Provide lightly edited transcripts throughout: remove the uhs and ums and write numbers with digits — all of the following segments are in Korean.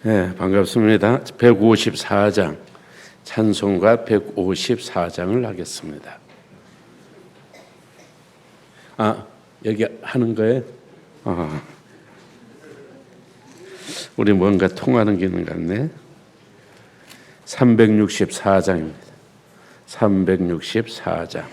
네, 반갑습니다. 154장 찬송가 154장을 하겠습니다. 여기 하는 거예요? 우리 뭔가 통하는 기능 같네. 364장입니다. 364장.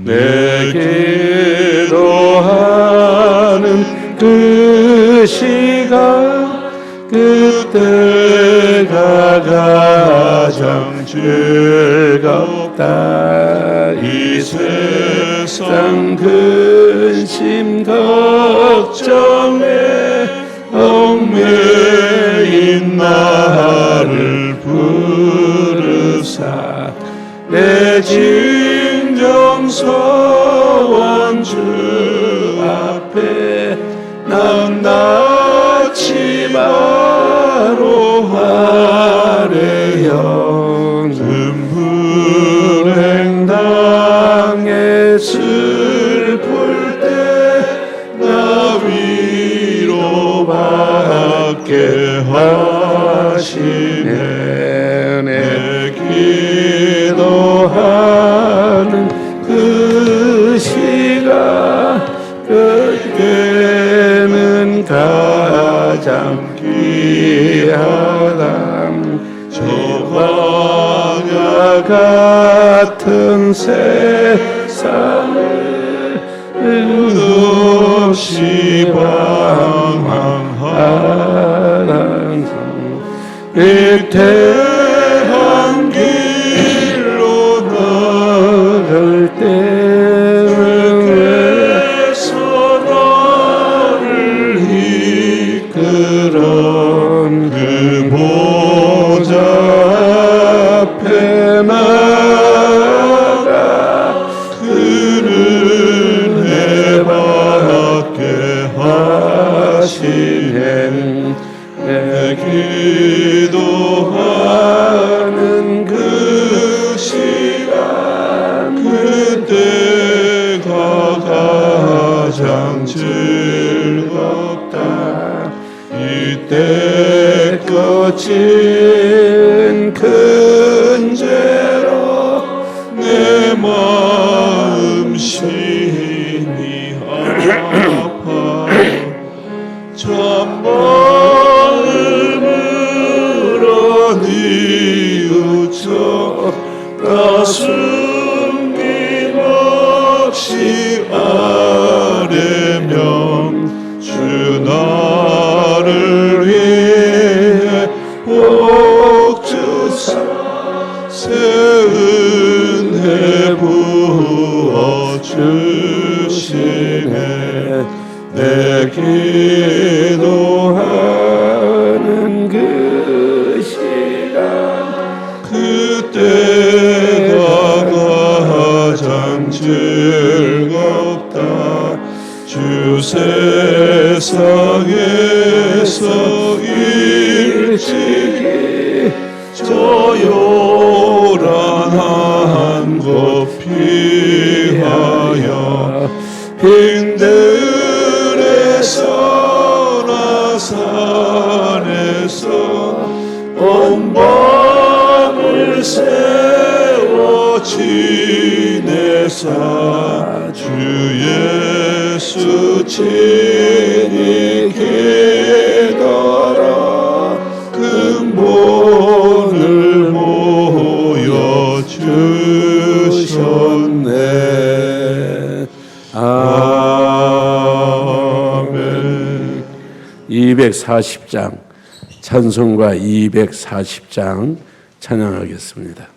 내 기도하는 그 시간 그때가 가장 즐겁다. 이 세상 근심 걱정에 얽매인 나를 부르사 내 진정서원 주 앞에 낱낱이 바로 하래요. 불행 당해 슬플 때 나 위로받게 하시네. 내 기도하는 그 시간 그때는 가장 귀하다. 저 광야 같은 세상을 끝없이 방황하는 위태한 길로 나갈 때에서 나를 이끌어 그 보좌 앞에 나가 그를 은혜 받게 하시네. 내 기도하는 그 시간 그때가 가장 즐겁다. 이때 거친 큰 죄로 내 마음 심히 아파 참마음으로 뉘우쳐 가슴 힘없이 아뢰면 주 나를 위해 복 주사 새 은혜 부어주시네. 내 기도하는 그 시간 그때가 가장 즐겁다. 주 세상에서 일찍이 저 요란한 곳 피하여 빈들에서나 산에서 온 밤을 세워 지내사 주 예수 친히 기도로 근본을 보여주셨네. 아멘. 240장 찬송가 240장 찬양하겠습니다.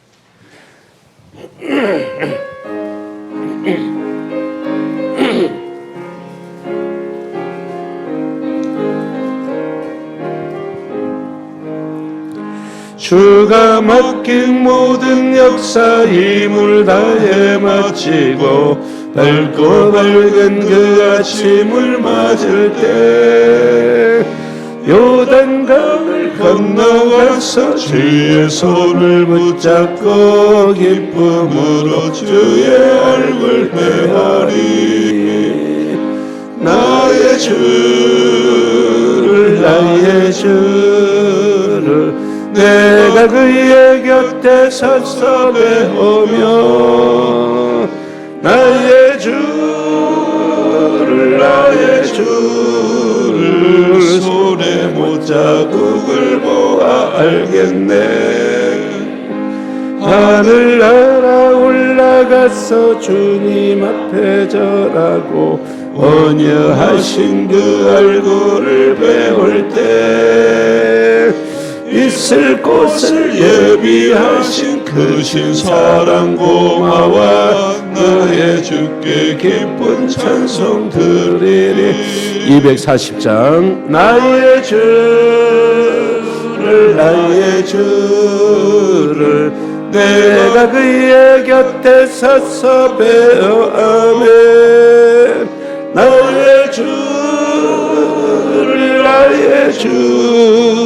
주가 맡긴 모든 역사 힘을 다해 마치고 밝고 밝은 그 아침을 맞을 때 요단강을 건너가서 주의 손을 붙잡고 기쁨으로 주의 얼굴 헤아리 나의 주를 내가 그의 곁에 서서 배우며 나의 주를 손에 못자국을 보아 알겠네. 하늘나라 올라가서 주님 앞에 절하고 온유하신 그 얼굴을 배울 때 있을 곳을 예비하신 크신 사랑 고마워 나의 주께 기쁜 찬송 드리리. 240장 나의 주를 내가 그의 곁에 서서 배워하면 나의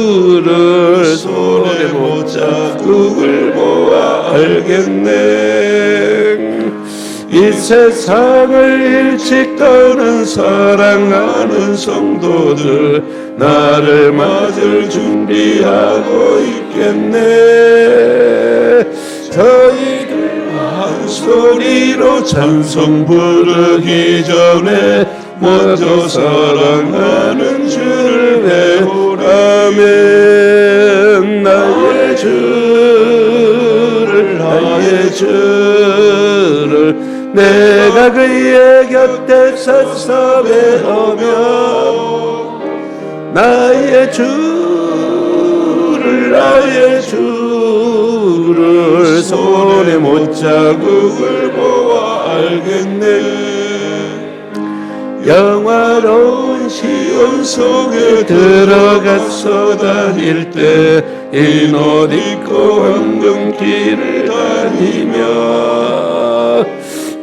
주를 손에 못자국을 보아 알겠네. 이 세상을 일찍 떠는 사랑하는 성도들 나를 맞을 준비하고 있겠네. 저희들 한 소리로 찬송 부르기 전에 먼저 사랑하는 주를 배우라면 나의 주를 내가 그의 곁에 서서 배우며 나의 주를 손에 못자국을 보아 알겠네. 영화로운 시온 속에 들어가서 다닐 때 흰 옷 입고 황금길을 다니며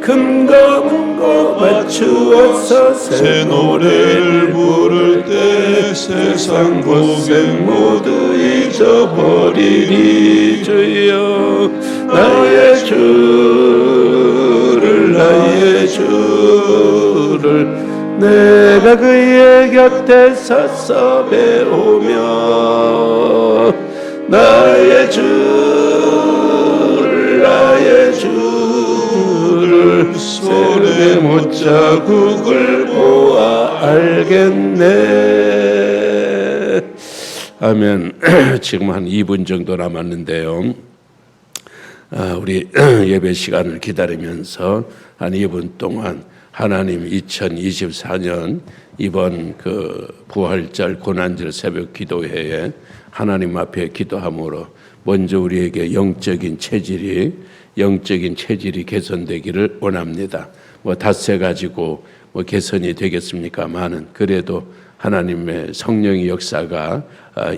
금과 문고 맞추어서 새 노래를 부를 때 세상 고생 모두 잊어버리리. 주여 나의 주를 내가 그의 곁에 서서 배우며 나의 주를 손에 못자국을 보아 알겠네. 아멘. 지금 한 2분 정도 남았는데요. 우리 예배 시간을 기다리면서 한 2분 동안 하나님 2024년 이번 그 부활절 고난절 새벽 기도회에 하나님 앞에 기도함으로 먼저 우리에게 영적인 체질이 개선되기를 원합니다. 뭐 닷새 가지고 뭐 개선이 되겠습니까만은 그래도 하나님의 성령의 역사가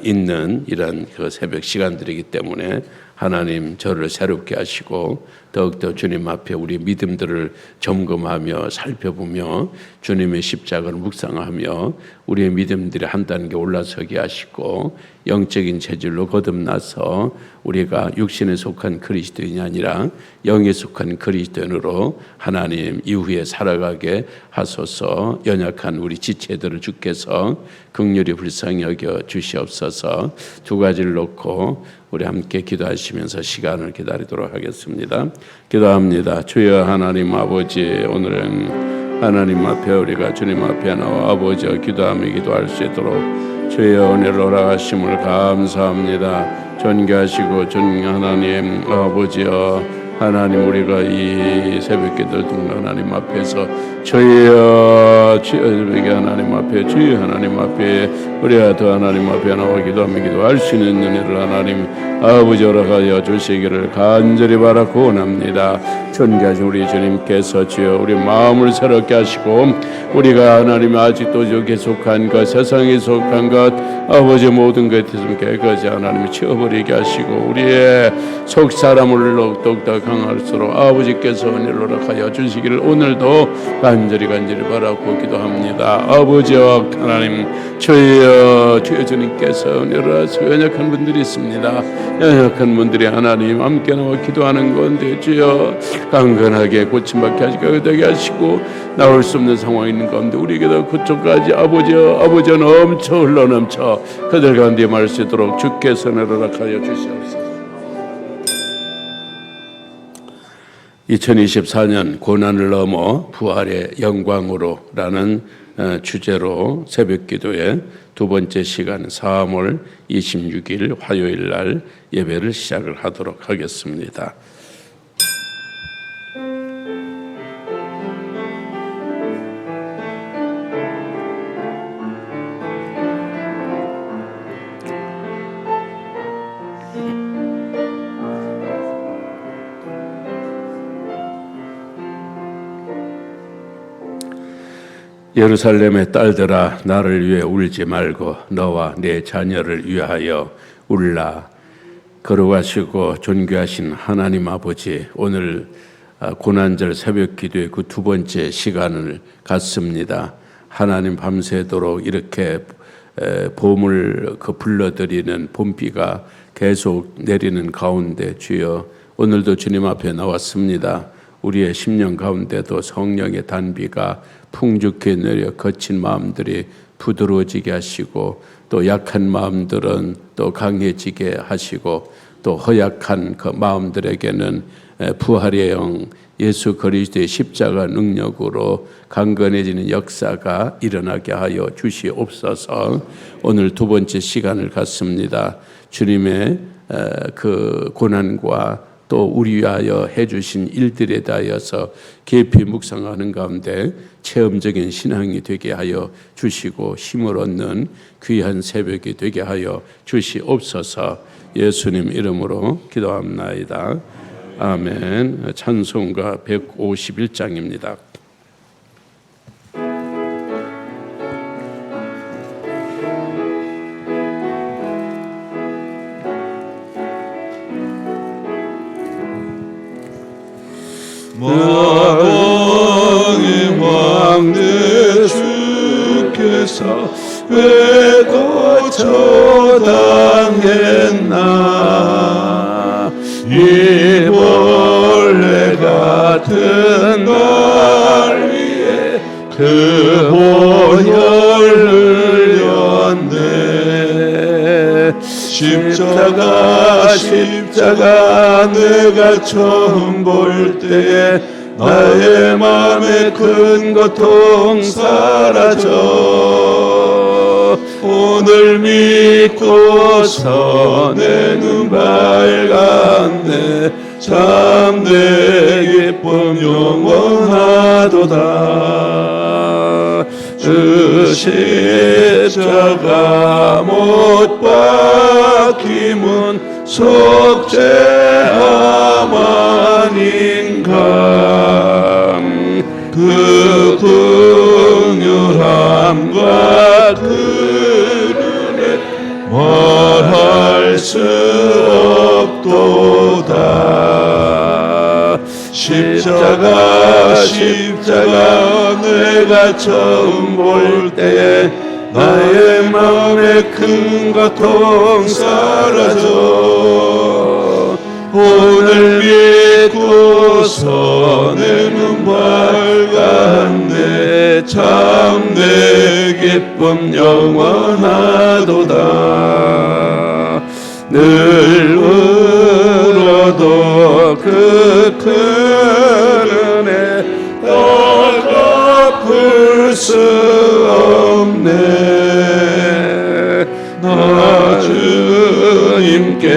있는 이런 그 새벽 시간들이기 때문에 하나님 저를 새롭게 하시고 더욱더 주님 앞에 우리 믿음들을 점검하며 살펴보며 주님의 십자가를 묵상하며 우리의 믿음들이 한 단계 올라서게 하시고 영적인 체질로 거듭나서 우리가 육신에 속한 그리스도인이 아니라 영에 속한 그리스도인으로 하나님 이후에 살아가게 하소서. 연약한 우리 지체들을 주께서 긍휼히 불쌍히 여겨 주시옵소서. 두 가지를 놓고 우리 함께 기도하시면서 시간을 기다리도록 하겠습니다. 기도합니다. 주여 하나님 아버지, 오늘은 하나님 앞에 우리가 주님 앞에 나와 아버지와 기도하며 기도할 수 있도록 주여 은혜를 허락하심을 감사합니다. 존귀하시고 하나님 아버지여, 하나님 우리가 이 새벽기도 듣는 하나님 앞에서 주여 하나님 앞에 주여 하나님 앞에 우리가 더 하나님 앞에 나와 기도하며 기도할 수 있는 은혜를 하나님 아버지 허락하여 주시기를 간절히 바라고 원합니다. 존귀하신 우리 주님께서 주여 우리 마음을 새롭게 하시고 우리가 하나님 아직도 계속한 것 세상에 속한 것 아버지 모든 것을 깨끗이 하나님이 치워버리게 하시고 우리의 속사람을 더욱더 강할수록 아버지께서 은혜를 허락하여 주시기를 오늘도 간절히 바라고 기도합니다. 아버지와 하나님, 주여 주님께서 여러 연약한 분들이 있습니다. 연약한 분들이 하나님 함께 나와 기도하는 건데 주여 강건하게 고침받게 하시고 되게 하시고 나올 수 없는 상황이 있는 가운데 우리에게도 그쪽까지 아버지여 넘쳐 흘러넘쳐 그들 가운데 말할 수 있도록 주께서 허락하여 주시옵소서. 2024년 고난을 넘어 부활의 영광으로라는 주제로 새벽기도의 두 번째 시간 3월 26일 화요일 날 예배를 시작을 하도록 하겠습니다. 예루살렘의 딸들아 나를 위해 울지 말고 너와 내 자녀를 위하여 울라. 거룩하시고 존귀하신 하나님 아버지, 오늘 고난절 새벽 기도의 그 두 번째 시간을 갖습니다. 하나님 밤새도록 이렇게 봄을 불러들이는 봄비가 계속 내리는 가운데 주여 오늘도 주님 앞에 나왔습니다. 우리의 심령 가운데도 성령의 단비가 풍족히 내려 거친 마음들이 부드러워지게 하시고 또 약한 마음들은 또 강해지게 하시고 또 허약한 그 마음들에게는 부활의 영 예수 그리스도의 십자가 능력으로 강건해지는 역사가 일어나게 하여 주시옵소서. 오늘 두 번째 시간을 갖습니다. 주님의 그 고난과 또 우리 위하여 해주신 일들에 대하여서 깊이 묵상하는 가운데 체험적인 신앙이 되게 하여 주시고 힘을 얻는 귀한 새벽이 되게 하여 주시옵소서. 예수님 이름으로 기도합나이다. 아멘. 찬송가 151장입니다. 만왕의 왕대 주께서 왜 거처당했나. 이 벌레 같은 날 위에 그 보혈을 였네. 십자가 내가 처음 볼 때에 나의 마음에 큰 고통 사라져. 오늘 믿고서 내 눈 밝았네. 참 내 기쁨 영원하도다. 그 십자가 못 박힘은 속죄함 아닌가. 그 긍휼함과 그 은혜 말할 수 없도다. 십자가 내가 처음 볼 때에 나의 마음에 큰 고통 사라져. 오늘 믿고서 내 눈 밝았네. 참 내 기쁨 영원하도다. 늘 울어도 그 큰 은혜 갚을 수 없네. 나 주님께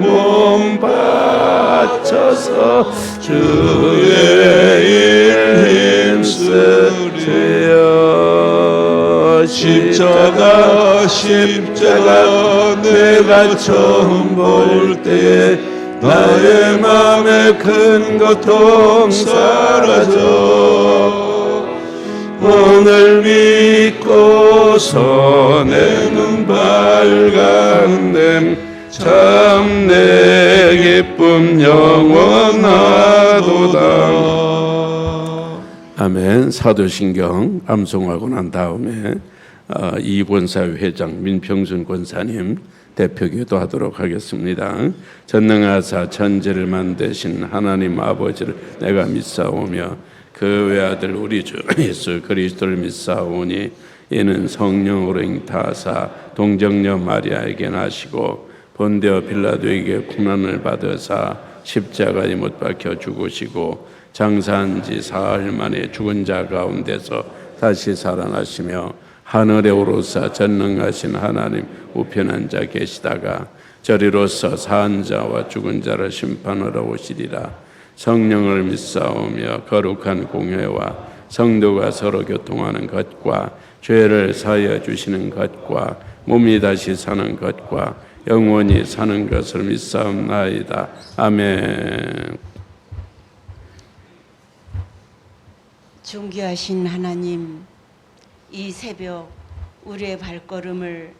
몸 바쳐서 주의 일 힘쓰리여. 십자가 내가 처음 볼 때에 나의 마음에 큰 고통 사라져. 오늘 믿고서 내 눈 밝았네. 참 내 기쁨 영원하도다. 아멘. 사도신경 암송하고 난 다음에 이권사회 회장 민평순 권사님 대표기도 하도록 하겠습니다. 전능하사 천지를 만드신 하나님 아버지를 내가 믿사오며 그 외아들 우리 주 예수 그리스도를 믿사오니 이는 성령으로 잉타하사 동정녀 마리아에게 나시고 본디오 빌라도에게 고난을 받으사 십자가에 못 박혀 죽으시고 장사한 지 사흘 만에 죽은 자 가운데서 다시 살아나시며 하늘에 오르사 전능하신 하나님 우편 앉아 계시다가 저리로서 사한 자와 죽은 자를 심판하러 오시리라. 성령을 믿사오며 거룩한 공회와 성도가 서로 교통하는 것과 죄를 사하여 주시는 것과 몸이 다시 사는 것과 영원히 사는 것을 믿사옵나이다. 아멘. 존귀하신 하나님, 이 새벽 우리의 발걸음을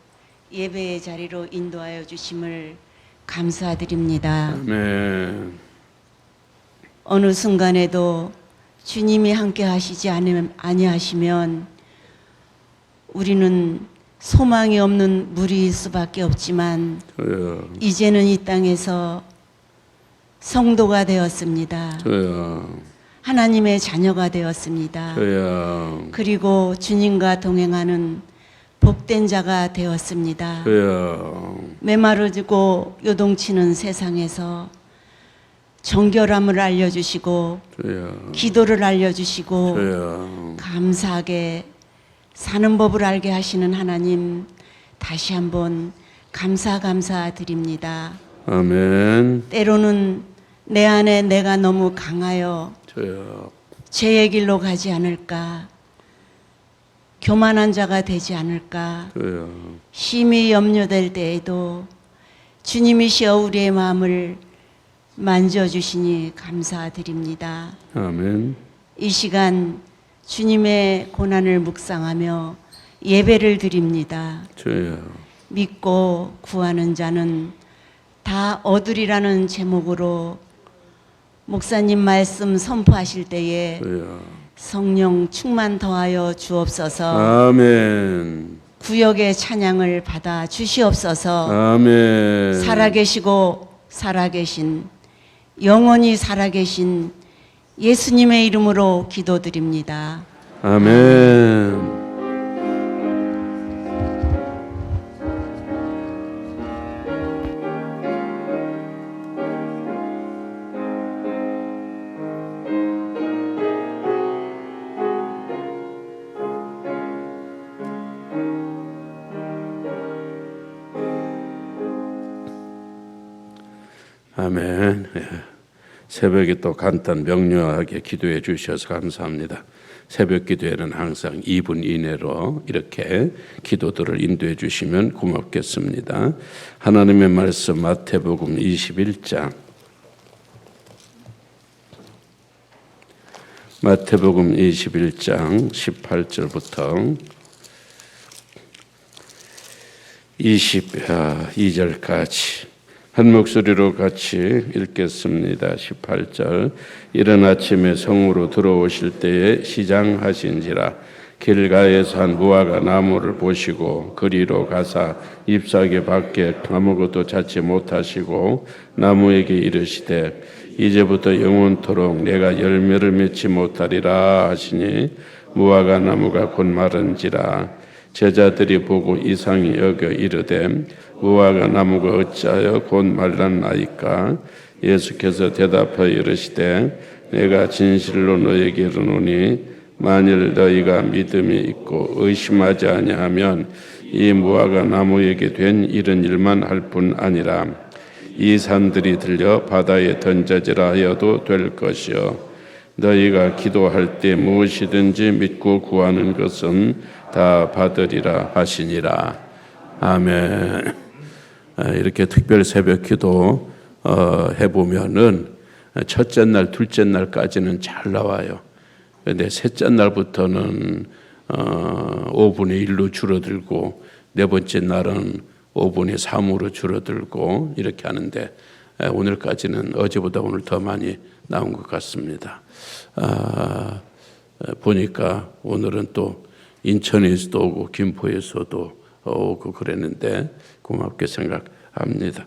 예배의 자리로 인도하여 주심을 감사드립니다. 아멘. 어느 순간에도 주님이 함께 하시지 아니하시면 우리는 소망이 없는 무리일 수밖에 없지만 저요. 이제는 이 땅에서 성도가 되었습니다. 저요. 하나님의 자녀가 되었습니다. 저요. 그리고 주님과 동행하는 복된 자가 되었습니다. 저요. 메마르고 요동치는 세상에서 정결함을 알려주시고 저요. 기도를 알려주시고 저요. 감사하게 사는 법을 알게 하시는 하나님, 다시 한번 감사드립니다. 아멘. 때로는 내 안에 내가 너무 강하여 저요. 죄의 길로 가지 않을까, 교만한 자가 되지 않을까 저요. 심히 염려될 때에도 주님이시여 우리의 마음을 만져주시니 감사드립니다. 아멘. 이 시간 주님의 고난을 묵상하며 예배를 드립니다. 저요. 믿고 구하는 자는 다 얻으리라는 제목으로 목사님 말씀 선포하실 때에 저요. 성령 충만 더하여 주옵소서. 아멘. 구역의 찬양을 받아 주시옵소서. 아멘. 살아계시고 살아계신, 영원히 살아계신 예수님의 이름으로 기도드립니다. 아멘. 아멘. 예. 새벽에 또 간단 명료하게 기도해 주셔서 감사합니다. 새벽 기도에는 항상 2분 이내로 이렇게 기도들을 인도해 주시면 고맙겠습니다. 하나님의 말씀 마태복음 21장 마태복음 21장 18절부터 22절까지 한 목소리로 같이 읽겠습니다. 18절. 이른 아침에 성으로 들어오실 때에 시장하신지라 길가에서 한 무화과 나무를 보시고 그리로 가사 잎사귀 밖에 아무것도 찾지 못하시고 나무에게 이르시되 이제부터 영원토록 내가 열매를 맺지 못하리라 하시니 무화과 나무가 곧 마른지라. 제자들이 보고 이상히 여겨 이르되 무화과 나무가 어찌하여 곧 말랐나이까. 예수께서 대답하여 이르시되 내가 진실로 너에게 이르노니 만일 너희가 믿음이 있고 의심하지 아니하면 이 무화과 나무에게 된 이런 일만 할 뿐 아니라 이 산들이 들려 바다에 던져지라 하여도 될 것이요 너희가 기도할 때 무엇이든지 믿고 구하는 것은 다 받으리라 하시니라. 아멘. 이렇게 특별 새벽 기도 해보면은 첫째 날, 둘째 날까지는 잘 나와요. 그런데 셋째 날부터는 5분의 1로 줄어들고 네 번째 날은 5분의 3으로 줄어들고 이렇게 하는데 오늘까지는 어제보다 오늘 더 많이 나온 것 같습니다. 보니까 오늘은 또 인천에서도 오고 김포에서도 오고 그랬는데 고맙게 생각합니다.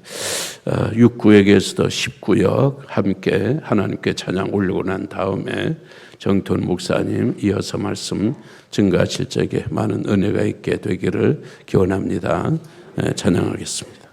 6구역에서도 10구역 함께 하나님께 찬양 올리고 난 다음에 정돈 목사님 이어서 말씀 증거하실 적에 많은 은혜가 있게 되기를 기원합니다. 찬양하겠습니다.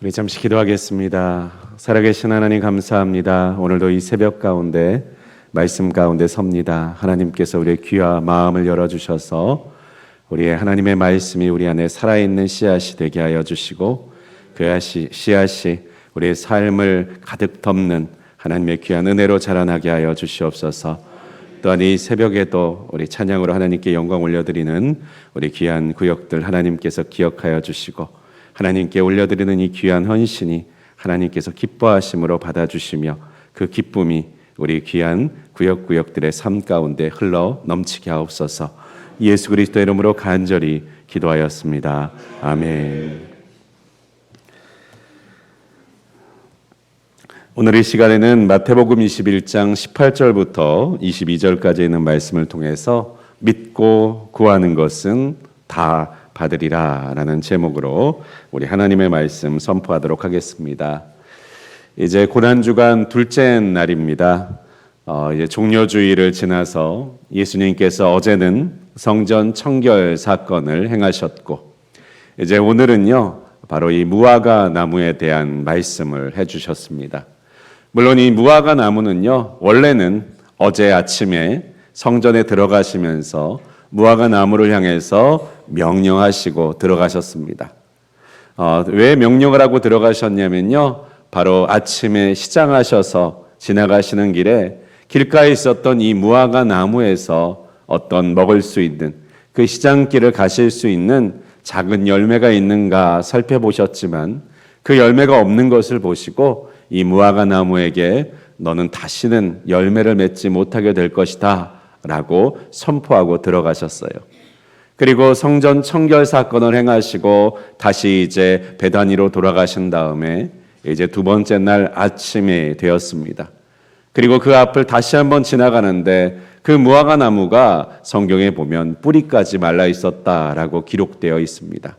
우리 잠시 기도하겠습니다. 살아계신 하나님 감사합니다. 오늘도 이 새벽 가운데 말씀 가운데 섭니다. 하나님께서 우리의 귀와 마음을 열어주셔서 우리의 하나님의 말씀이 우리 안에 살아있는 씨앗이 되게 하여 주시고 그 씨앗이 우리의 삶을 가득 덮는 하나님의 귀한 은혜로 자라나게 하여 주시옵소서. 또한 이 새벽에도 우리 찬양으로 하나님께 영광 올려드리는 우리 귀한 구역들 하나님께서 기억하여 주시고 하나님께 올려드리는 이 귀한 헌신이 하나님께서 기뻐하심으로 받아주시며 그 기쁨이 우리 귀한 구역구역들의 삶 가운데 흘러 넘치게 하옵소서. 예수 그리스도 이름으로 간절히 기도하였습니다. 아멘. 오늘 이 시간에는 마태복음 21장 18절부터 22절까지 있는 말씀을 통해서 믿고 구하는 것은 다 받으리라 라는 제목으로 우리 하나님의 말씀 선포하도록 하겠습니다. 이제 고난주간 둘째 날입니다. 이제 종려주일을 지나서 예수님께서 어제는 성전 청결 사건을 행하셨고 이제 오늘은요 바로 이 무화과 나무에 대한 말씀을 해주셨습니다. 물론 이 무화과 나무는요 원래는 어제 아침에 성전에 들어가시면서 무화과 나무를 향해서 명령하시고 들어가셨습니다. 왜 명령을 하고 들어가셨냐면요 바로 아침에 시장하셔서 지나가시는 길에 길가에 있었던 이 무화과 나무에서 어떤 먹을 수 있는 그 시장길을 가실 수 있는 작은 열매가 있는가 살펴보셨지만 그 열매가 없는 것을 보시고 이 무화과 나무에게 너는 다시는 열매를 맺지 못하게 될 것이다 라고 선포하고 들어가셨어요. 그리고 성전 청결 사건을 행하시고 다시 이제 베다니로 돌아가신 다음에 이제 두 번째 날 아침이 되었습니다. 그리고 그 앞을 다시 한번 지나가는데 그 무화과 나무가 성경에 보면 뿌리까지 말라 있었다라고 기록되어 있습니다.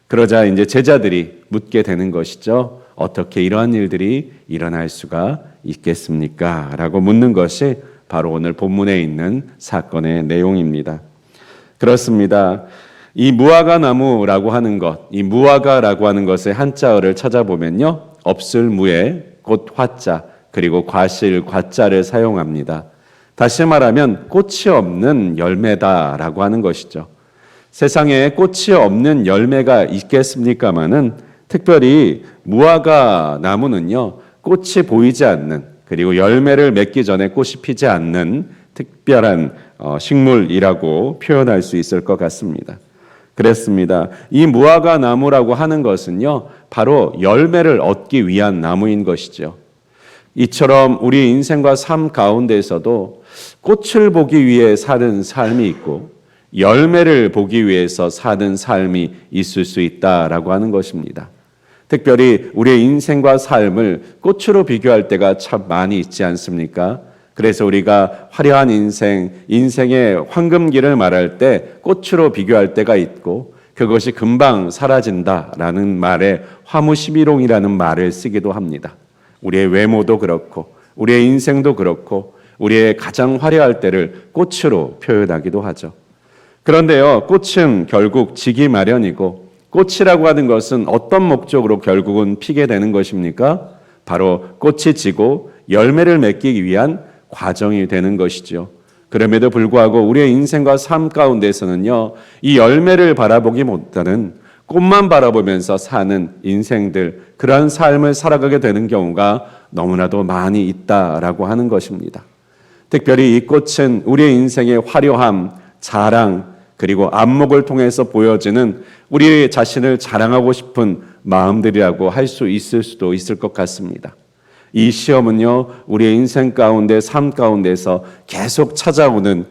그러자 이제 제자들이 묻게 되는 것이죠. 어떻게 이러한 일들이 일어날 수가 있겠습니까? 라고 묻는 것이 바로 오늘 본문에 있는 사건의 내용입니다. 그렇습니다. 이 무화과 나무라고 하는 것, 이 무화과라고 하는 것의 한자어를 찾아보면요, 없을 무에 곧 화자 그리고 과실 과자를 사용합니다. 다시 말하면 꽃이 없는 열매다라고 하는 것이죠. 세상에 꽃이 없는 열매가 있겠습니까마는 특별히 무화과 나무는요, 꽃이 보이지 않는, 그리고 열매를 맺기 전에 꽃이 피지 않는 특별한 식물이라고 표현할 수 있을 것 같습니다. 그렇습니다. 이 무화과 나무라고 하는 것은요, 바로 열매를 얻기 위한 나무인 것이죠. 이처럼 우리 인생과 삶 가운데에서도 꽃을 보기 위해 사는 삶이 있고 열매를 보기 위해서 사는 삶이 있을 수 있다라고 하는 것입니다. 특별히 우리의 인생과 삶을 꽃으로 비교할 때가 참 많이 있지 않습니까? 그래서 우리가 화려한 인생의 황금기를 말할 때 꽃으로 비교할 때가 있고 그것이 금방 사라진다라는 말에 화무시비롱이라는 말을 쓰기도 합니다. 우리의 외모도 그렇고 우리의 인생도 그렇고 우리의 가장 화려할 때를 꽃으로 표현하기도 하죠. 그런데요, 꽃은 결국 지기 마련이고 꽃이라고 하는 것은 어떤 목적으로 결국은 피게 되는 것입니까? 바로 꽃이 지고 열매를 맺기 위한 과정이 되는 것이죠. 그럼에도 불구하고 우리의 인생과 삶 가운데서는요, 이 열매를 바라보기보다는 꽃만 바라보면서 사는 인생들, 그러한 삶을 살아가게 되는 경우가 너무나도 많이 있다라고 하는 것입니다. 특별히 이 꽃은 우리의 인생의 화려함, 자랑, 그리고 안목을 통해서 보여지는 우리 자신을 자랑하고 싶은 마음들이라고 할 수 있을 수도 있을 것 같습니다. 이 시험은요, 우리의 인생 가운데, 삶 가운데서 계속 찾아오는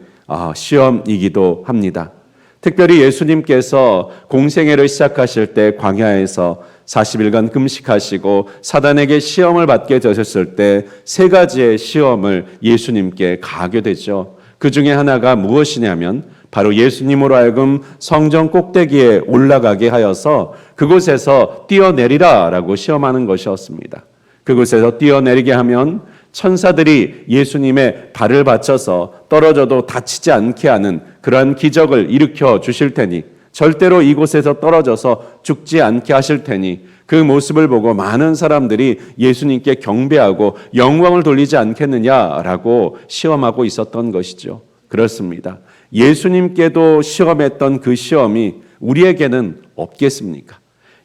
시험이기도 합니다. 특별히 예수님께서 공생애를 시작하실 때 광야에서 40일간 금식하시고 사단에게 시험을 받게 되셨을 때 세 가지의 시험을 예수님께 가하게 되죠. 그 중에 하나가 무엇이냐면 바로 예수님으로 하여금 성전 꼭대기에 올라가게 하여서 그곳에서 뛰어내리라라고 시험하는 것이었습니다. 그곳에서 뛰어내리게 하면 천사들이 예수님의 발을 받쳐서 떨어져도 다치지 않게 하는 그러한 기적을 일으켜 주실 테니 절대로 이곳에서 떨어져서 죽지 않게 하실 테니 그 모습을 보고 많은 사람들이 예수님께 경배하고 영광을 돌리지 않겠느냐라고 시험하고 있었던 것이죠. 그렇습니다. 예수님께도 시험했던 그 시험이 우리에게는 없겠습니까?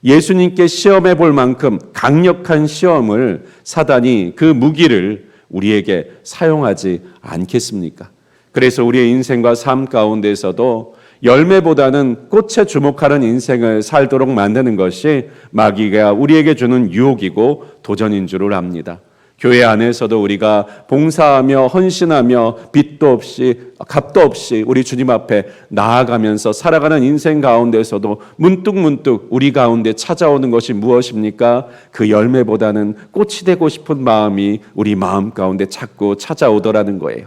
예수님께 시험해 볼 만큼 강력한 시험을 사단이 그 무기를 우리에게 사용하지 않겠습니까? 그래서 우리의 인생과 삶 가운데서도 열매보다는 꽃에 주목하는 인생을 살도록 만드는 것이 마귀가 우리에게 주는 유혹이고 도전인 줄을 압니다. 교회 안에서도 우리가 봉사하며 헌신하며 빚도 없이 값도 없이 우리 주님 앞에 나아가면서 살아가는 인생 가운데서도 문득문득 우리 가운데 찾아오는 것이 무엇입니까? 그 열매보다는 꽃이 되고 싶은 마음이 우리 마음 가운데 자꾸 찾아오더라는 거예요.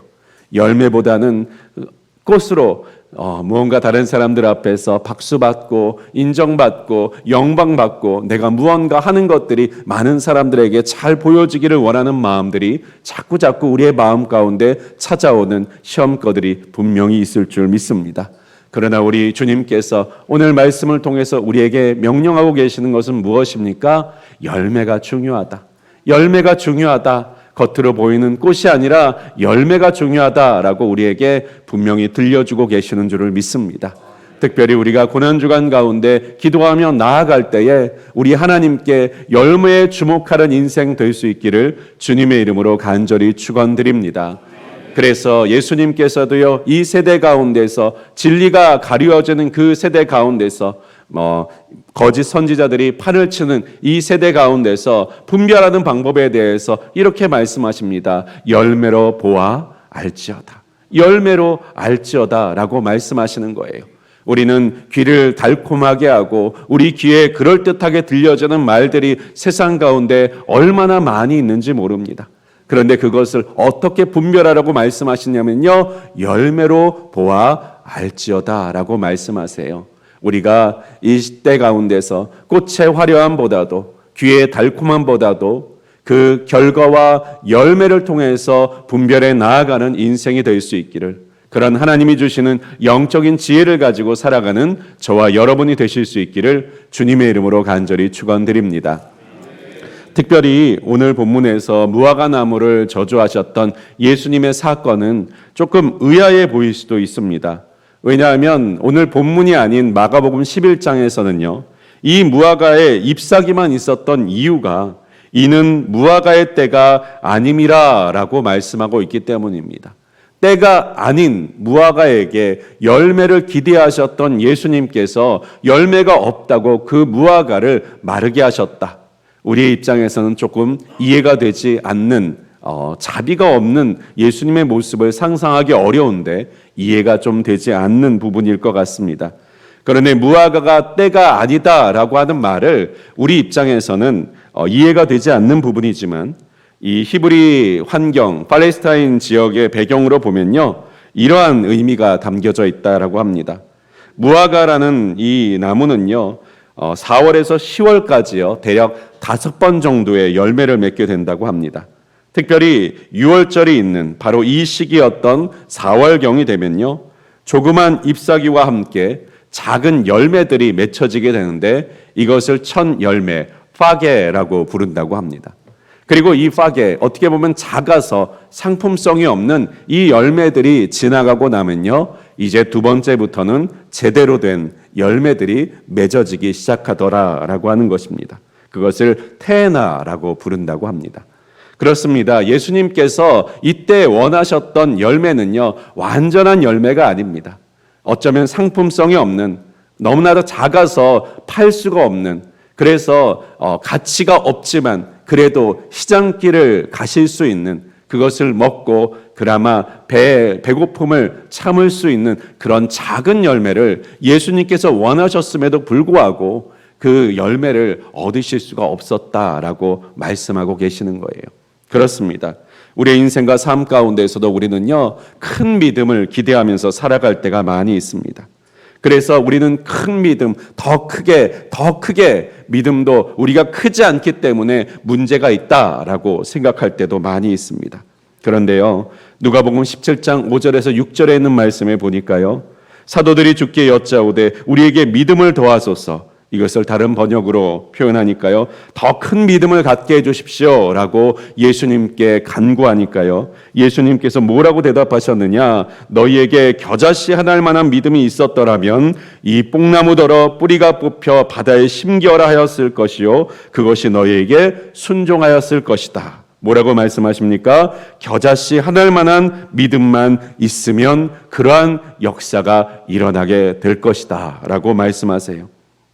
열매보다는 꽃으로 무언가 다른 사람들 앞에서 박수받고 인정받고 영광받고 내가 무언가 하는 것들이 많은 사람들에게 잘 보여지기를 원하는 마음들이 자꾸 우리의 마음 가운데 찾아오는 시험거들이 분명히 있을 줄 믿습니다. 그러나 우리 주님께서 오늘 말씀을 통해서 우리에게 명령하고 계시는 것은 무엇입니까? 열매가 중요하다. 열매가 중요하다. 겉으로 보이는 꽃이 아니라 열매가 중요하다라고 우리에게 분명히 들려주고 계시는 줄을 믿습니다. 특별히 우리가 고난주간 가운데 기도하며 나아갈 때에 우리 하나님께 열매에 주목하는 인생 될 수 있기를 주님의 이름으로 간절히 축원드립니다. 그래서 예수님께서도요, 이 세대 가운데서 진리가 가리워지는 그 세대 가운데서 거짓 선지자들이 판을 치는 이 세대 가운데서 분별하는 방법에 대해서 이렇게 말씀하십니다. 열매로 보아 알지어다. 열매로 알지어다 라고 말씀하시는 거예요. 우리는 귀를 달콤하게 하고 우리 귀에 그럴듯하게 들려주는 말들이 세상 가운데 얼마나 많이 있는지 모릅니다. 그런데 그것을 어떻게 분별하라고 말씀하시냐면요, 열매로 보아 알지어다 라고 말씀하세요. 우리가 이 때 가운데서 꽃의 화려함보다도 귀의 달콤함보다도 그 결과와 열매를 통해서 분별해 나아가는 인생이 될 수 있기를, 그런 하나님이 주시는 영적인 지혜를 가지고 살아가는 저와 여러분이 되실 수 있기를 주님의 이름으로 간절히 축원드립니다. 특별히 오늘 본문에서 무화과 나무를 저주하셨던 예수님의 사건은 조금 의아해 보일 수도 있습니다. 왜냐하면 오늘 본문이 아닌 마가복음 11장에서는요, 이 무화과에 잎사귀만 있었던 이유가 이는 무화과의 때가 아님이라 라고 말씀하고 있기 때문입니다. 때가 아닌 무화과에게 열매를 기대하셨던 예수님께서 열매가 없다고 그 무화과를 마르게 하셨다. 우리의 입장에서는 조금 이해가 되지 않는, 자비가 없는 예수님의 모습을 상상하기 어려운데 이해가 좀 되지 않는 부분일 것 같습니다. 그런데 무화과가 때가 아니다라고 하는 말을 우리 입장에서는 이해가 되지 않는 부분이지만, 이 히브리 환경, 팔레스타인 지역의 배경으로 보면요, 이러한 의미가 담겨져 있다라고 합니다. 무화과라는 이 나무는요, 4월에서 10월까지요, 대략 5번 정도의 열매를 맺게 된다고 합니다. 특별히 6월절이 있는 바로 이 시기였던 4월경이 되면요, 조그만 잎사귀와 함께 작은 열매들이 맺혀지게 되는데 이것을 첫 열매, 파게라고 부른다고 합니다. 그리고 이 파게, 어떻게 보면 작아서 상품성이 없는 이 열매들이 지나가고 나면요, 이제 두 번째부터는 제대로 된 열매들이 맺어지기 시작하더라라고 하는 것입니다. 그것을 테나라고 부른다고 합니다. 그렇습니다. 예수님께서 이때 원하셨던 열매는요, 완전한 열매가 아닙니다. 어쩌면 상품성이 없는, 너무나도 작아서 팔 수가 없는, 그래서 가치가 없지만 그래도 시장길을 가실 수 있는, 그것을 먹고 그나마 배고픔을 참을 수 있는 그런 작은 열매를 예수님께서 원하셨음에도 불구하고 그 열매를 얻으실 수가 없었다라고 말씀하고 계시는 거예요. 그렇습니다. 우리의 인생과 삶 가운데서도 우리는요, 큰 믿음을 기대하면서 살아갈 때가 많이 있습니다. 그래서 우리는 큰 믿음, 더 크게 믿음도 우리가 크지 않기 때문에 문제가 있다라고 생각할 때도 많이 있습니다. 그런데요, 누가복음 17장 5절에서 6절에 있는 말씀에 보니까요, 사도들이 주께 여짜오되 우리에게 믿음을 더하소서, 이것을 다른 번역으로 표현하니까요, 더 큰 믿음을 갖게 해주십시오 라고 예수님께 간구하니까요, 예수님께서 뭐라고 대답하셨느냐, 너희에게 겨자씨 하나일 만한 믿음이 있었더라면 이 뽕나무더러 뿌리가 뽑혀 바다에 심겨라 하였을 것이요 그것이 너희에게 순종하였을 것이다. 뭐라고 말씀하십니까? 겨자씨 하나일 만한 믿음만 있으면 그러한 역사가 일어나게 될 것이다 라고 말씀하세요.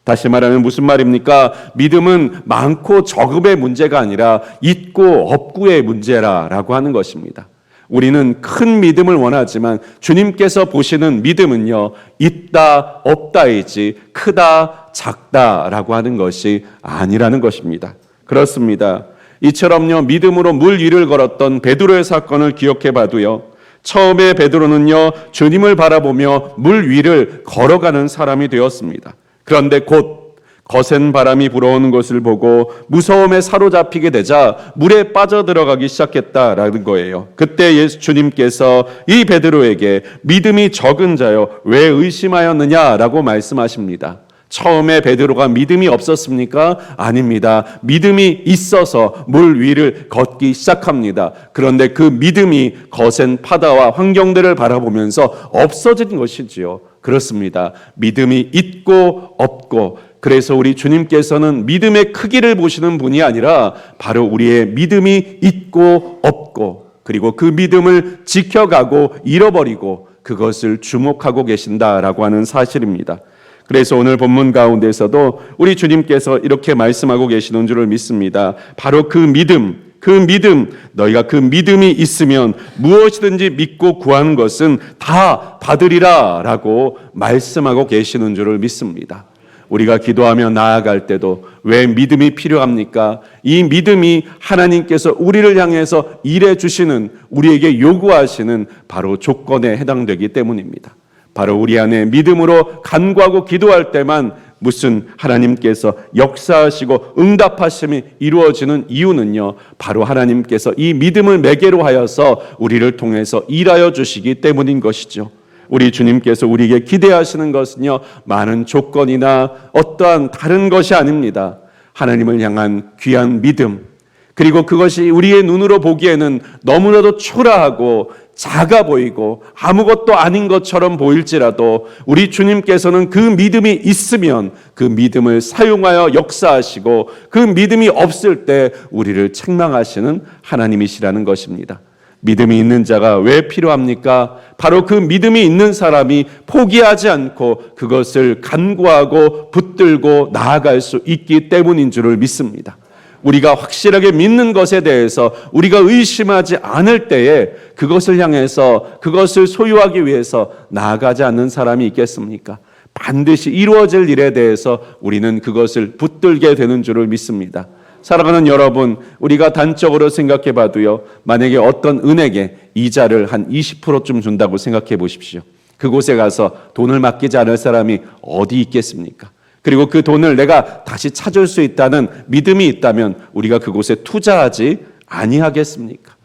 다시 말하면 무슨 말입니까? 믿음은 많고 적음의 문제가 아니라 있고 없고의 문제라고 하는 것입니다. 우리는 큰 믿음을 원하지만 주님께서 보시는 믿음은요, 있다 없다이지 크다 작다라고 하는 것이 아니라는 것입니다. 그렇습니다. 이처럼요, 믿음으로 물 위를 걸었던 베드로의 사건을 기억해 봐도요, 처음에 베드로는요, 주님을 바라보며 물 위를 걸어가는 사람이 되었습니다. 그런데 곧 거센 바람이 불어오는 것을 보고 무서움에 사로잡히게 되자 물에 빠져들어가기 시작했다라는 거예요. 그때 주님께서 이 베드로에게 믿음이 적은 자여 왜 의심하였느냐라고 말씀하십니다. 처음에 베드로가 믿음이 없었습니까? 아닙니다. 믿음이 있어서 물 위를 걷기 시작합니다. 그런데 그 믿음이 거센 바다와 환경들을 바라보면서 없어진 것이지요. 그렇습니다. 믿음이 있고 없고, 그래서 우리 주님께서는 믿음의 크기를 보시는 분이 아니라 바로 우리의 믿음이 있고 없고, 그리고 그 믿음을 지켜가고 잃어버리고 그것을 주목하고 계신다라고 하는 사실입니다. 그래서 오늘 본문 가운데서도 우리 주님께서 이렇게 말씀하고 계시는 줄을 믿습니다. 바로 그 믿음, 그 믿음, 너희가 그 믿음이 있으면 무엇이든지 믿고 구하는 것은 다 받으리라 라고 말씀하고 계시는 줄을 믿습니다. 우리가 기도하며 나아갈 때도 왜 믿음이 필요합니까? 이 믿음이 하나님께서 우리를 향해서 일해 주시는, 우리에게 요구하시는 바로 조건에 해당되기 때문입니다. 바로 우리 안에 믿음으로 간구하고 기도할 때만 무슨 하나님께서 역사하시고 응답하심이 이루어지는 이유는요, 바로 하나님께서 이 믿음을 매개로 하여서 우리를 통해서 일하여 주시기 때문인 것이죠. 우리 주님께서 우리에게 기대하시는 것은요, 많은 조건이나 어떠한 다른 것이 아닙니다. 하나님을 향한 귀한 믿음, 그리고 그것이 우리의 눈으로 보기에는 너무나도 초라하고 작아 보이고 아무것도 아닌 것처럼 보일지라도 우리 주님께서는 그 믿음이 있으면 그 믿음을 사용하여 역사하시고 그 믿음이 없을 때 우리를 책망하시는 하나님이시라는 것입니다. 믿음이 있는 자가 왜 필요합니까? 바로 그 믿음이 있는 사람이 포기하지 않고 그것을 간구하고 붙들고 나아갈 수 있기 때문인 줄을 믿습니다. 우리가 확실하게 믿는 것에 대해서 우리가 의심하지 않을 때에 그것을 향해서 그것을 소유하기 위해서 나아가지 않는 사람이 있겠습니까? 반드시 이루어질 일에 대해서 우리는 그것을 붙들게 되는 줄을 믿습니다. 사랑하는 여러분, 우리가 단적으로 생각해 봐도요, 만약에 어떤 은행에 이자를 한 20%쯤 준다고 생각해 보십시오. 그곳에 가서 돈을 맡기지 않을 사람이 어디 있겠습니까? 그리고 그 돈을 내가 다시 찾을 수 있다는 믿음이 있다면 우리가 그곳에 투자하지 아니하겠습니까?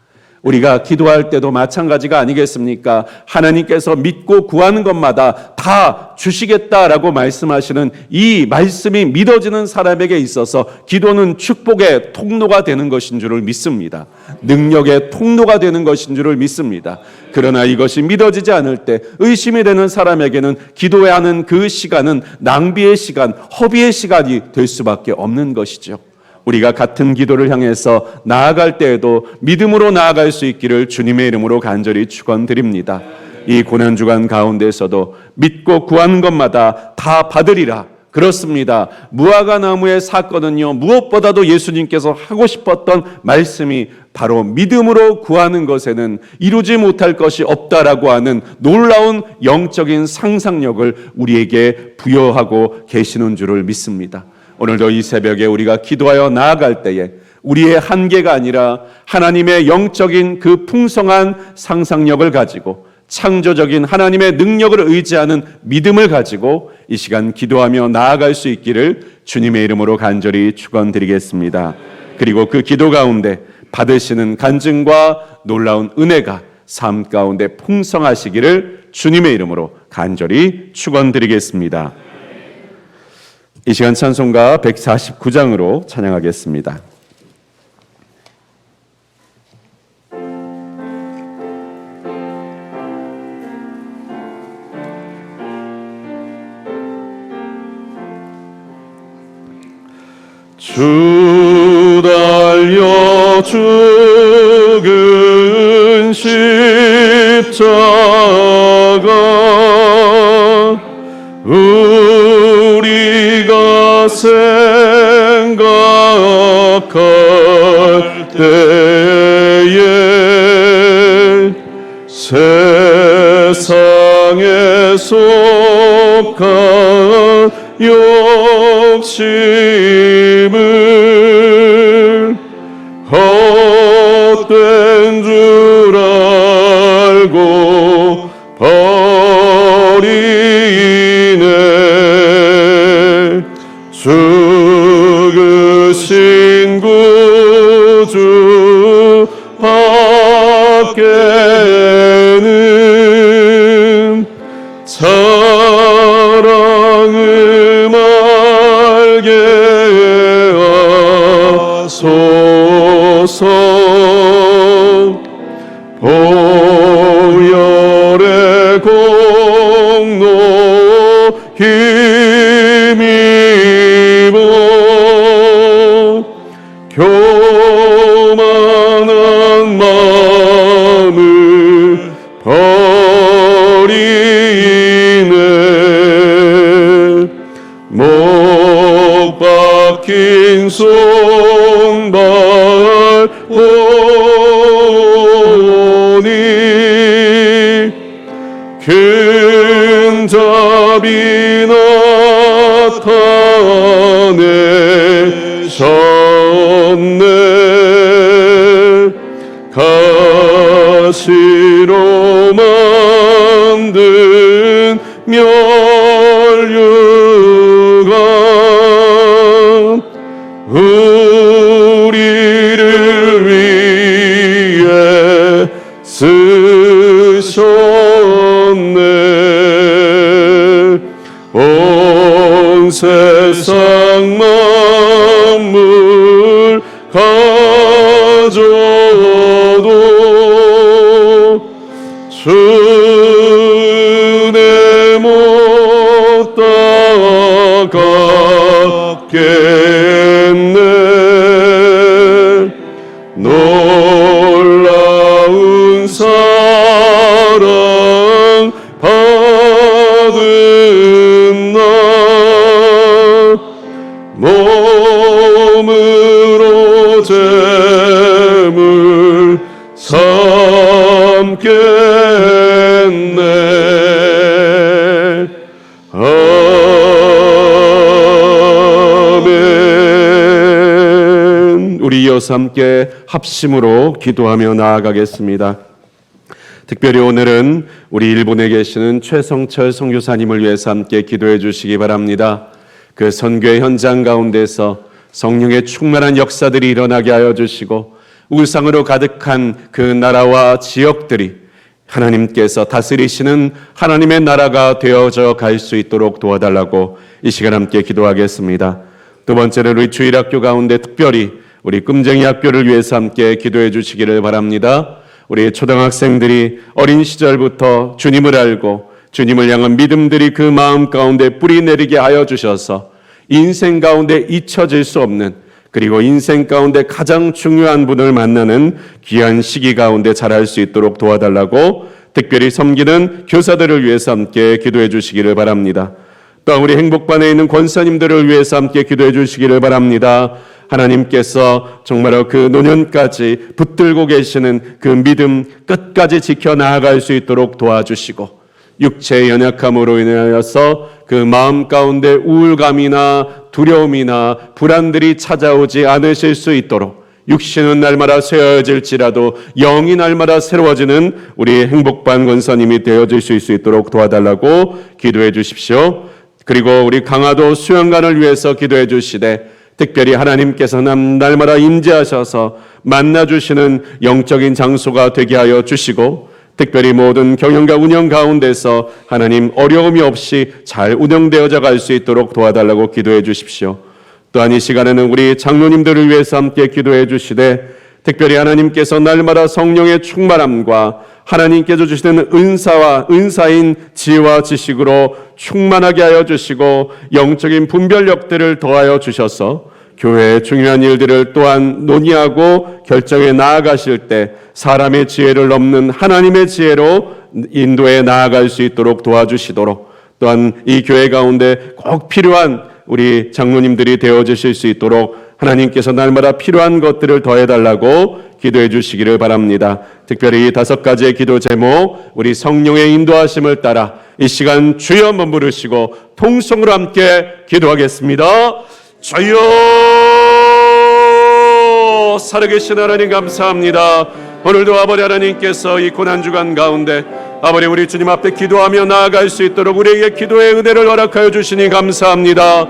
우리가 기도할 때도 마찬가지가 아니겠습니까? 하나님께서 믿고 구하는 것마다 다 주시겠다라고 말씀하시는 이 말씀이 믿어지는 사람에게 있어서 기도는 축복의 통로가 되는 것인 줄을 믿습니다. 능력의 통로가 되는 것인 줄을 믿습니다. 그러나 이것이 믿어지지 않을 때 의심이 되는 사람에게는 기도해야 하는 그 시간은 낭비의 시간, 허비의 시간이 될 수밖에 없는 것이죠. 우리가 같은 기도를 향해서 나아갈 때에도 믿음으로 나아갈 수 있기를 주님의 이름으로 간절히 축원드립니다. 이 고난주간 가운데서도 믿고 구하는 것마다 다 받으리라. 그렇습니다. 무화과 나무의 사건은요, 무엇보다도 예수님께서 하고 싶었던 말씀이 바로 믿음으로 구하는 것에는 이루지 못할 것이 없다라고 하는 놀라운 영적인 상상력을 우리에게 부여하고 계시는 줄을 믿습니다. 오늘도 이 새벽에 우리가 기도하여 나아갈 때에 우리의 한계가 아니라 하나님의 영적인 그 풍성한 상상력을 가지고 창조적인 하나님의 능력을 의지하는 믿음을 가지고 이 시간 기도하며 나아갈 수 있기를 주님의 이름으로 간절히 축원드리겠습니다. 그리고 그 기도 가운데 받으시는 간증과 놀라운 은혜가 삶 가운데 풍성하시기를 주님의 이름으로 간절히 축원드리겠습니다. 이 시간 찬송가 149장으로 찬양하겠습니다. 주 달려 죽은 십자가 우리가 생각할 때에 세상에 속한 욕심을 헛된 줄 알고 버리네. 죽으신 구주 밖에는 사랑을 말게 하소서. 보혈의 공로 힘입어 교만한 마음을 버리네. 못 박힌 손발 근접이 나타내셨네. 가시로 만든 멸류관 우리를 위해 쓰셨네. 온 세상 만물 가져도 주내 못 따갑겠네. 놀라운 사랑 받은 나 몸으로 재물 삼겠네. 아멘. 우리 이어서 함께 합심으로 기도하며 나아가겠습니다. 특별히 오늘은 우리 일본에 계시는 최성철 선교사님을 위해서 함께 기도해 주시기 바랍니다. 그 선교의 현장 가운데서 성령의 충만한 역사들이 일어나게 하여 주시고 우상으로 가득한 그 나라와 지역들이 하나님께서 다스리시는 하나님의 나라가 되어져 갈 수 있도록 도와달라고 이 시간 함께 기도하겠습니다. 두 번째는 우리 주일학교 가운데 특별히 우리 끔쟁이 학교를 위해서 함께 기도해 주시기를 바랍니다. 우리 초등학생들이 어린 시절부터 주님을 알고 주님을 향한 믿음들이 그 마음 가운데 뿌리 내리게 하여 주셔서 인생 가운데 잊혀질 수 없는, 그리고 인생 가운데 가장 중요한 분을 만나는 귀한 시기 가운데 자랄 수 있도록 도와달라고 특별히 섬기는 교사들을 위해서 함께 기도해 주시기를 바랍니다. 또 우리 행복반에 있는 권사님들을 위해서 함께 기도해 주시기를 바랍니다. 하나님께서 정말로 그 노년까지 붙들고 계시는 그 믿음 끝까지 지켜나갈 수 있도록 도와주시고, 육체의 연약함으로 인하여서 그 마음 가운데 우울감이나 두려움이나 불안들이 찾아오지 않으실 수 있도록, 육신은 날마다 쇠어질지라도 영이 날마다 새로워지는 우리 행복반 권사님이 되어질 수 있도록 도와달라고 기도해 주십시오. 그리고 우리 강화도 수영관을 위해서 기도해 주시되, 특별히 하나님께서 날마다 임재하셔서 만나주시는 영적인 장소가 되게 하여 주시고, 특별히 모든 경영과 운영 가운데서 하나님 어려움이 없이 잘 운영되어져 갈 수 있도록 도와달라고 기도해 주십시오. 또한 이 시간에는 우리 장로님들을 위해서 함께 기도해 주시되, 특별히 하나님께서 날마다 성령의 충만함과 하나님께서 주시는 은사인 지혜와 지식으로 충만하게 하여 주시고 영적인 분별력들을 더하여 주셔서 교회의 중요한 일들을 또한 논의하고 결정해 나아가실 때 사람의 지혜를 넘는 하나님의 지혜로 인도해 나아갈 수 있도록 도와주시도록, 또한 이 교회 가운데 꼭 필요한 우리 장로님들이 되어주실 수 있도록 하나님께서 날마다 필요한 것들을 더해달라고 기도해 주시기를 바랍니다. 특별히 이 5가지의 기도 제목, 우리 성령의 인도하심을 따라 이 시간 주여 한번 부르시고 통성으로 함께 기도하겠습니다. 주여, 살아계신 하나님 감사합니다. 오늘도 아버지 하나님께서 이 고난주간 가운데 아버지 우리 주님 앞에 기도하며 나아갈 수 있도록 우리에게 기도의 은혜를 허락하여 주시니 감사합니다.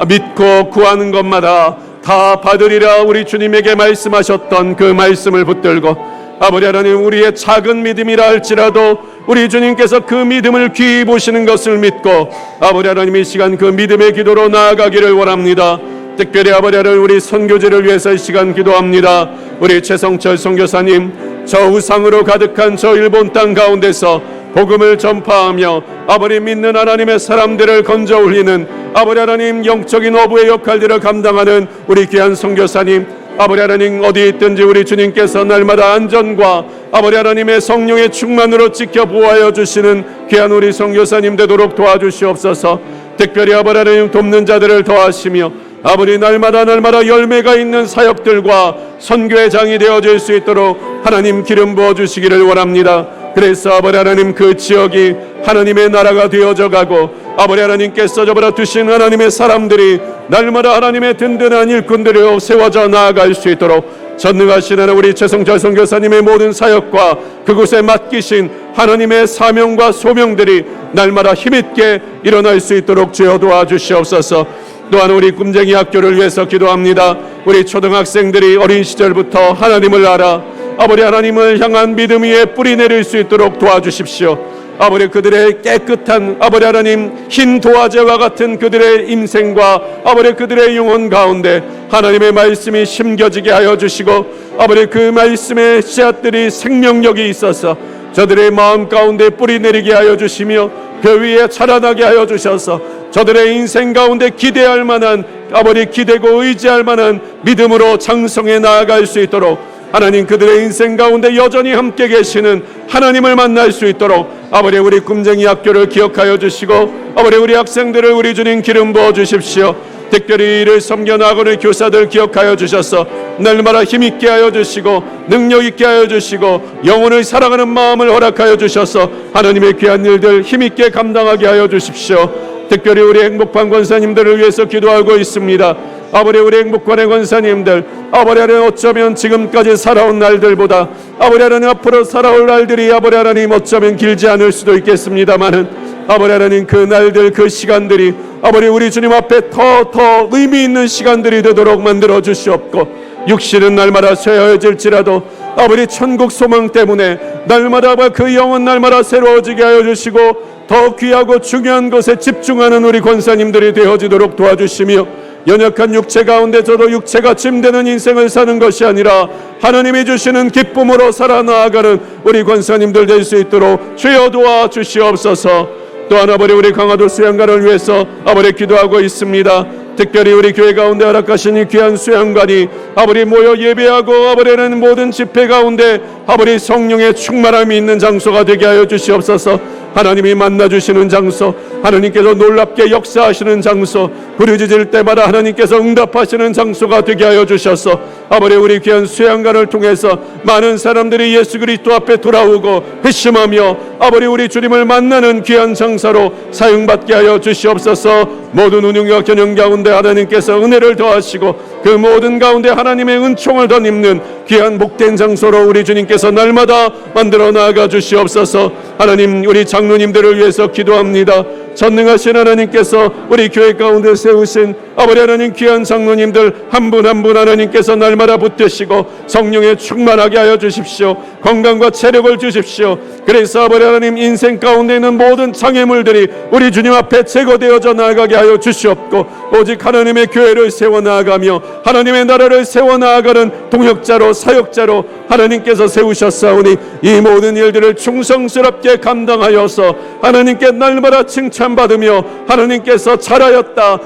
믿고 구하는 것마다 다 받으리라 우리 주님에게 말씀하셨던 그 말씀을 붙들고 아버지 하나님, 우리의 작은 믿음이라 할지라도 우리 주님께서 그 믿음을 귀히 보시는 것을 믿고 아버지 하나님 이 시간 그 믿음의 기도로 나아가기를 원합니다. 특별히 아버지 하나님 우리 선교지를 위해서 이 시간 기도합니다. 우리 최성철 선교사님, 저 우상으로 가득한 저 일본 땅 가운데서 복음을 전파하며 아버지 믿는 하나님의 사람들을 건져 올리는 아버지 하나님 영적인 어부의 역할들을 감당하는 우리 귀한 선교사님, 아버지 하나님 어디 있든지 우리 주님께서 날마다 안전과 아버지 하나님의 성령의 충만으로 지켜 보호하여 주시는 귀한 우리 선교사님 되도록 도와주시옵소서. 특별히 아버지 하나님 돕는 자들을 더하시며 아버지 날마다 열매가 있는 사역들과 선교의 장이 되어질 수 있도록 하나님 기름 부어주시기를 원합니다. 그래서 아버지 하나님 그 지역이 하나님의 나라가 되어져 가고 아버지 하나님께서 저보다 두신 하나님의 사람들이 날마다 하나님의 든든한 일꾼들로 세워져 나아갈 수 있도록 전능하신 하나님 우리 최성철 선교사님의 모든 사역과 그곳에 맡기신 하나님의 사명과 소명들이 날마다 힘있게 일어날 수 있도록 주여 도와주시옵소서. 또한 우리 꿈쟁이 학교를 위해서 기도합니다. 우리 초등학생들이 어린 시절부터 하나님을 알아 아버지 하나님을 향한 믿음 위에 뿌리 내릴 수 있도록 도와주십시오. 아버지 그들의 깨끗한 아버지 하나님 흰 도화제와 같은 그들의 인생과 아버지 그들의 영혼 가운데 하나님의 말씀이 심겨지게 하여 주시고 아버지 그 말씀의 씨앗들이 생명력이 있어서 저들의 마음 가운데 뿌리 내리게 하여 주시며 그 위에 자라나게 하여 주셔서 저들의 인생 가운데 기대할 만한 아버지 기대고 의지할 만한 믿음으로 장성해 나아갈 수 있도록 하나님 그들의 인생 가운데 여전히 함께 계시는 하나님을 만날 수 있도록 아버지 우리 꿈쟁이 학교를 기억하여 주시고 아버지 우리 학생들을 우리 주님 기름 부어 주십시오. 특별히 이를 섬겨 나가는 교사들 기억하여 주셔서 날마다 힘있게 하여 주시고 능력있게 하여 주시고 영혼을 사랑하는 마음을 허락하여 주셔서 하나님의 귀한 일들 힘있게 감당하게 하여 주십시오. 특별히 우리 행복한 권사님들을 위해서 기도하고 있습니다. 아버지 우리 행복관의 권사님들 아버지 하나님 어쩌면 지금까지 살아온 날들보다 아버지 하나님 앞으로 살아올 날들이 아버지 하나님 어쩌면 길지 않을 수도 있겠습니다마는 아버지 하나님 그 날들 그 시간들이 아버지 우리 주님 앞에 더 의미 있는 시간들이 되도록 만들어 주시옵고 육신은 날마다 쇠해질지라도 아버지 천국 소망 때문에 날마다 그 영혼 날마다 새로워지게 하여 주시고 더 귀하고 중요한 것에 집중하는 우리 권사님들이 되어지도록 도와주시며 연약한 육체 가운데 저도 육체가 짐되는 인생을 사는 것이 아니라 하나님이 주시는 기쁨으로 살아나가는 우리 권사님들 될 수 있도록 주여 도와주시옵소서. 또한 아버지 우리 강화도 수양관을 위해서 아버지 기도하고 있습니다. 특별히 우리 교회 가운데 허락하신 이 귀한 수양관이 아버지 모여 예배하고 아버지는 모든 집회 가운데 아버지 성령의 충만함이 있는 장소가 되게 하여 주시옵소서. 하나님이 만나주시는 장소, 하나님께서 놀랍게 역사하시는 장소, 부르짖을 때마다 하나님께서 응답하시는 장소가 되게 하여 주셔서 아버지 우리 귀한 수양관을 통해서 많은 사람들이 예수 그리스도 앞에 돌아오고 회심하며 아버지 우리 주님을 만나는 귀한 장사로 사용받게 하여 주시옵소서. 모든 운영과 견영 가운데 하나님께서 은혜를 더하시고 그 모든 가운데 하나님의 은총을 덧입는 귀한 복된 장소로 우리 주님께서 날마다 만들어 나아가 주시옵소서. 하나님 우리 장로님들을 위해서 기도합니다. 전능하신 하나님께서 우리 교회 가운데 세우신 아버지 하나님 귀한 장로님들 한 분 한 분 하나님께서 날마다 붙드시고 성령에 충만하게 하여 주십시오. 건강과 체력을 주십시오. 그래서 아버지 하나님 인생 가운데 있는 모든 장애물들이 우리 주님 앞에 제거되어져 나아가게 하여 주시옵고 오직 하나님의 교회를 세워나가며 하나님의 나라를 세워나가는 동역자로 사역자로 하나님께서 세우셨사오니 이 모든 일들을 충성스럽게 감당하여서 하나님께 날마다 칭찬받으며 하나님께서 잘하였다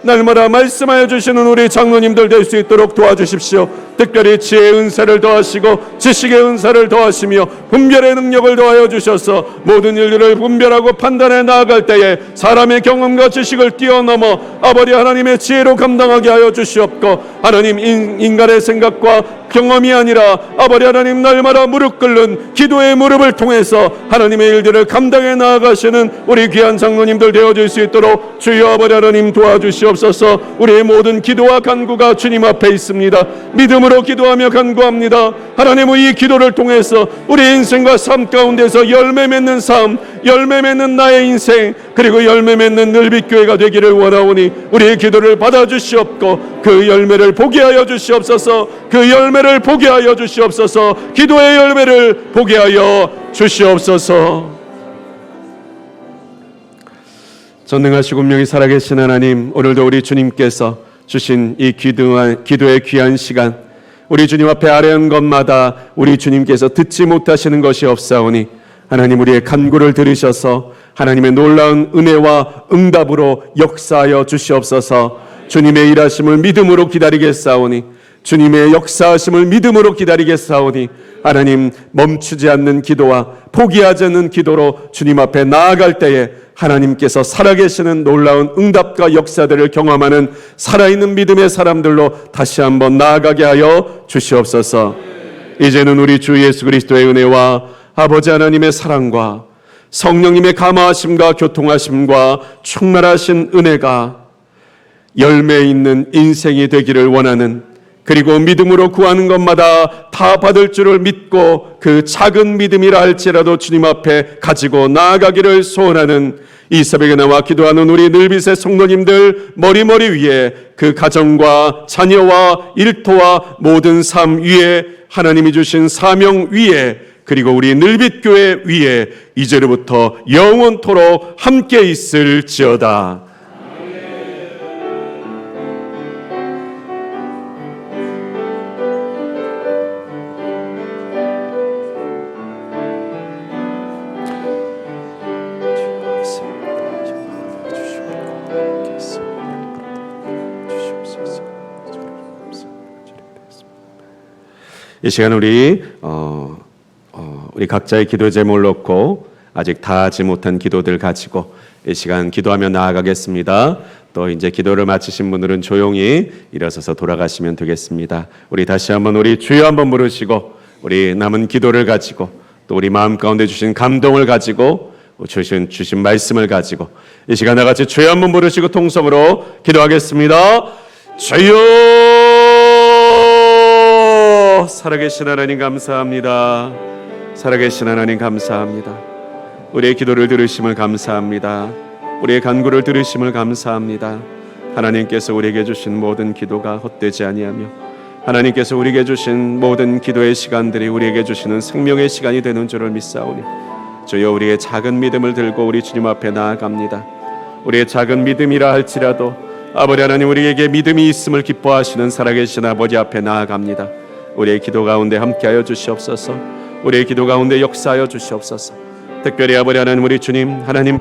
날마다 말씀하여 주시는 우리 장로님들 될 수 있도록 도와주십시오. 특별히 지혜의 은사를 더하시고 지식의 은사를 더하시며 분별의 능력을 더하여 주셔서 모든 일들을 분별하고 판단해 나아갈 때에 사람의 경험과 지식을 뛰어넘어 아버지 하나님의 지혜로 감당하게 하여 주시옵고 하나님 인간의 생각과 경험이 아니라 아버지 하나님 날마다 무릎 꿇는 기도의 무릎을 통해서 하나님의 일들을 감당해 나아가시는 우리 귀한 장로님들 되어질 수 있도록 주여 아버지 하나님 도와주시옵소서. 우리의 모든 기도와 간구가 주님 앞에 있습니다. 믿음으로 기도하며 간구합니다. 하나님의 이 기도를 통해서 우리 인생과 삶 가운데서 열매 맺는 삶, 열매 맺는 나의 인생, 그리고 열매 맺는 늘빛교회가 되기를 원하오니 우리의 기도를 받아주시옵고 그 열매를 보게 하여 주시옵소서. 그 열매를 보게 하여 주시옵소서. 기도의 열매를 보게 하여 주시옵소서. 전능하시고 분명히 살아계신 하나님, 오늘도 우리 주님께서 주신 이 기도의 귀한 시간, 우리 주님 앞에 아뢰는 것마다 우리 주님께서 듣지 못하시는 것이 없사오니 하나님 우리의 간구를 들으셔서 하나님의 놀라운 은혜와 응답으로 역사하여 주시옵소서. 주님의 일하심을 믿음으로 기다리겠사오니 주님의 역사하심을 믿음으로 기다리겠사오니 하나님 멈추지 않는 기도와 포기하지 않는 기도로 주님 앞에 나아갈 때에 하나님께서 살아계시는 놀라운 응답과 역사들을 경험하는 살아있는 믿음의 사람들로 다시 한번 나아가게 하여 주시옵소서. 이제는 우리 주 예수 그리스도의 은혜와 아버지 하나님의 사랑과 성령님의 감화하심과 교통하심과 충만하신 은혜가 열매 있는 인생이 되기를 원하는, 그리고 믿음으로 구하는 것마다 다 받을 줄을 믿고 그 작은 믿음이라 할지라도 주님 앞에 가지고 나아가기를 소원하는 이 새벽에 나와 기도하는 우리 늘빛의 성도님들 머리머리 위에, 그 가정과 자녀와 일터와 모든 삶 위에, 하나님이 주신 사명 위에, 그리고 우리 늘빛교회 위에 이제로부터 영원토록 함께 있을지어다. 이 시간 우리 각자의 기도 제목을 놓고 아직 다 하지 못한 기도들 가지고 이 시간 기도하며 나아가겠습니다. 또 이제 기도를 마치신 분들은 조용히 일어서서 돌아가시면 되겠습니다. 우리 다시 한번 우리 주여 한번 부르시고, 우리 남은 기도를 가지고, 또 우리 마음 가운데 주신 감동을 가지고, 주신 말씀을 가지고 이 시간 나같이 주여 한번 부르시고 통성으로 기도하겠습니다. 주여! 살아계신 하나님 감사합니다. 살아계신 하나님 감사합니다. 우리의 기도를 들으심을 감사합니다. 우리의 간구를 들으심을 감사합니다. 하나님께서 우리에게 주신 모든 기도가 헛되지 아니하며, 하나님께서 우리에게 주신 모든 기도의 시간들이 우리에게 주시는 생명의 시간이 되는 줄을 믿사오니, 주여 우리의 작은 믿음을 들고 우리 주님 앞에 나아갑니다. 우리의 작은 믿음이라 할지라도 아버지 하나님, 우리에게 믿음이 있음을 기뻐하시는 살아계신 아버지 앞에 나아갑니다. 우리의 기도 가운데 함께하여 주시옵소서. 우리의 기도 가운데 역사하여 주시옵소서. 특별히 아버지 하나님, 우리 주님 하나님